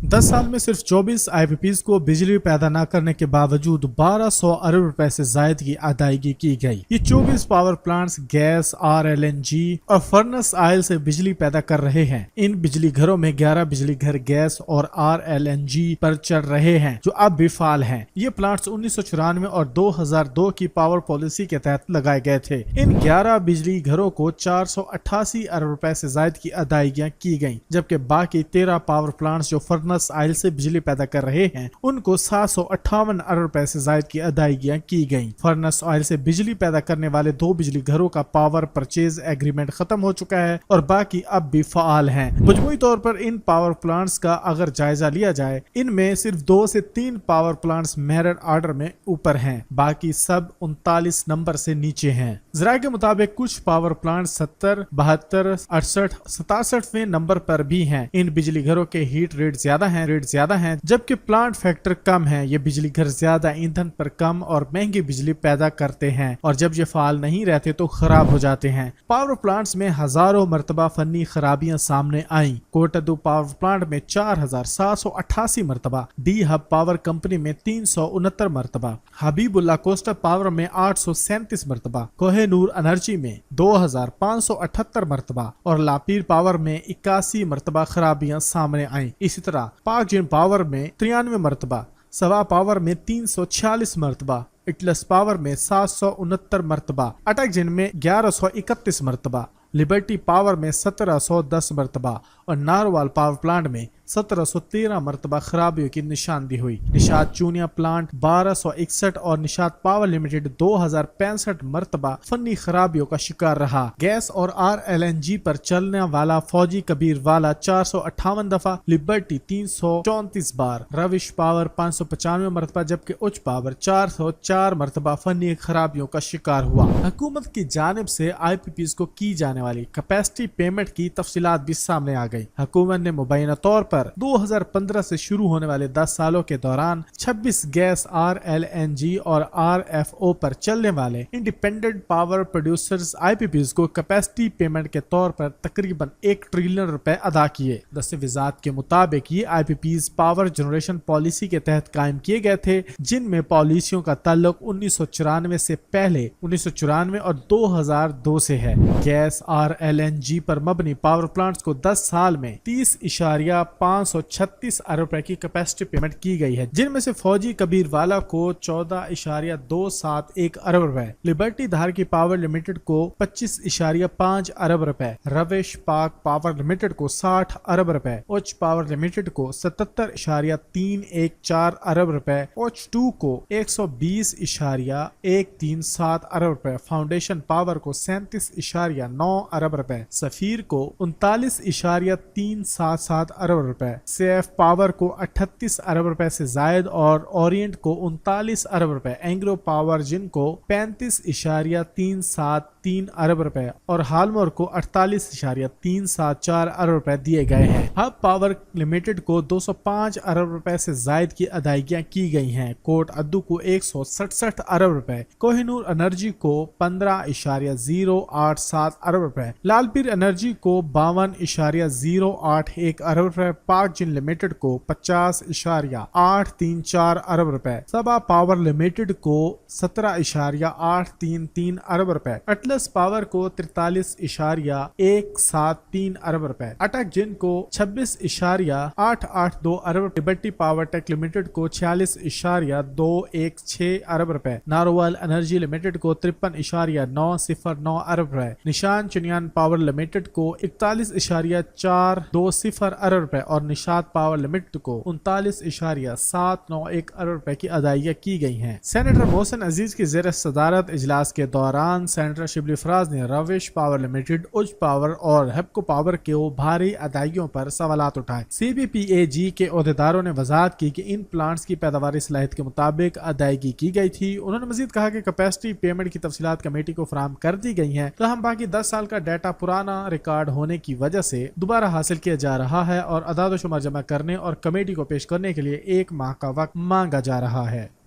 10 साल में सिर्फ 24 IPPs को बिजली पैदा न करने के बावजूद 1200 अरब रुपए से जायद की अदायगी की गई। ये 24 पावर प्लांट्स गैस, RLNG और फर्नेस ऑयल से बिजली पैदा कर रहे हैं। इन बिजली घरों में 11 बिजली घर गैस और RLNG पर चल रहे हैं जो अब भी फाल हैं। ये प्लांट्स 1994 और 2002 की पावर पॉलिसी के तहत लगाए गए थे। इन 11 बिजली घरों को 488 अरब रुपए से जायद की अदायगियां की गयी, जबकि बाकी 13 पावर प्लांट्स जो फर्नेस ऑयल से बिजली पैदा कर रहे हैं उनको 758 अरब रुपए से जायद की अदायगियां की गयी। फर्नेस ऑयल से बिजली पैदा करने वाले 2 बिजली घरों का पावर परचेज एग्रीमेंट खत्म हो चुका है और बाकी अब भी फाल हैं। मजमूई तौर पर इन पावर प्लांट्स का अगर जायजा लिया जाए, इनमें सिर्फ 2 से 3 पावर प्लांट्स मेरिट ऑर्डर में ऊपर हैं, बाकी सब 39 नंबर से नीचे हैं। ज़राए के मुताबिक कुछ पावर प्लांट 70, 72, 68, 67वें नंबर पर भी हैं। इन बिजली घरों के हीट रेट ज्यादा हैं, जबकि प्लांट फैक्टर कम है। ये बिजली घर ज्यादा ईंधन पर कम और महंगी बिजली पैदा करते हैं और जब ये फाल नहीं रहते तो खराब हो जाते हैं। पावर प्लांट्स में हजारों मरतबा फनी खराबियां सामने आई। कोटद्दू पावर प्लांट में 4788 मरतबा, डी हब पावर कंपनी में 369 मरतबा, हबीबुल्ला कोस्टा पावर में 837 मरतबा, कोहिनूर एनर्जी में 2578 मरतबा और लापीर पावर में 81 मरतबा खराबियां सामने आई। इसी तरह पाक जिन पावर में 93 मरतबा, सवा पावर में 346 मरतबा, इटलस पावर में 769 मरतबा, अटक जिन में 1131 मरतबा, लिबर्टी पावर में 1710 मरतबा और नारवाल पावर प्लांट में 1713 मरतबा खराबियों की निशानदी हुई। निशात चूनिया प्लांट 1261 और निशात पावर लिमिटेड 2065 मरतबा फनी खराबियों का शिकार रहा। गैस और RLNG पर चलने वाला फौजी कबीर वाला 458 दफा, लिबर्टी 334 बार, रविश पावर 595 मरतबा जबकि उच्च पावर 404 मरतबा फनी खराबियों का शिकार हुआ। हुकूमत की जानिब से IPPs को की जाने वाली कैपेसिटी पेमेंट की तफसीलात भी सामने आ गई। हुकूमत ने मुबैना तौर पर 2015 से शुरू होने वाले 10 सालों के दौरान 26 गैस, RLNG और RFO पर चलने वाले इंडिपेंडेंट पावर प्रोड्यूसर्स IPPs को कैपेसिटी पेमेंट के तौर पर तकरीबन 1 ट्रिलियन रुपए अदा किए। दस्तावेजात के मुताबिक ये IPPs पावर जनरेशन पॉलिसी के तहत कायम किए गए थे, जिनमें पॉलिसियों का ताल्लुक 1994 से पहले 1994 और 2002 से है। गैस, RLNG पर मबनी पावर प्लांट्स को 10 साल में 30.536 अरब रुपए की कैपेसिटी पेमेंट की गई है, जिनमें से फौजी कबीर वाला को 14.271 अरब रुपए, लिबर्टी धार की पावर लिमिटेड को 25.5 अरब रुपए, रवेश पाक पावर लिमिटेड को 60 अरब रुपए, उच्च पावर लिमिटेड को 77.314 अरब रुपए, उच्च 2 को 120.137 अरब रुपए, फाउंडेशन पावर को 37.9 अरब रुपए, सफीर को 39.377 अरब रुपए, सेफ पावर को 38 अरब रुपए से जायद और ओरिएंट को 39 अरब रुपए, एंग्रो पावर जिन को 35.373 अरब रुपए और हालमोर को 48.374 अरब रुपए दिए गए हैं। हब पावर लिमिटेड को 205 अरब रुपए से जायद की अदायगियां की गई हैं। कोट अद्दू को 167 अरब रुपए, कोहिनूर एनर्जी को 15.087 अरब रुपए, लालपीर एनर्जी को 52.081 अरब रुपए, पाक जिन लिमिटेड को 50.834 अरब रुपए, सबा पावर लिमिटेड को 17.833 अरब रुपए, अटलस पावर को 43.173 अरब रुपए, अटक जिन को 26.882 अरब, लिबर्टी पावर टेक लिमिटेड को 46.216 अरब रुपए, नारोवाल एनर्जी लिमिटेड को 53.909 अरब रुपए, निशान चुनियान पावर लिमिटेड को 41.420 अरब रुपए और निशात पावर लिमिटेड को 39.791 अरब रुपए की अदायगियां की गई हैं। सेनेटर मोहसिन अजीज की जेर सदारत इजलास के दौरान सेनेटर शिबली फराज ने रविश पावर लिमिटेड, उच्च पावर और हेप्को पावर के भारी अदायगियों पर सवालात उठाए। CPPAG के अहदेदारों ने वजाहत की कि इन प्लांट्स की पैदावारी सलाहियत के मुताबिक अदायगी की गई थी। उन्होंने मजीद कहा कि कैपेसिटी पेमेंट की तफसीलात कमेटी को फराहम कर दी गई हैं, तो हम बाकी 10 साल का डाटा पुराना रिकॉर्ड होने की वजह से दोबारा हासिल किया जा रहा है और अदाद शुमार जमा करने और कमेटी को पेश करने के लिए 1 माह का वक्त मांगा जा रहा है।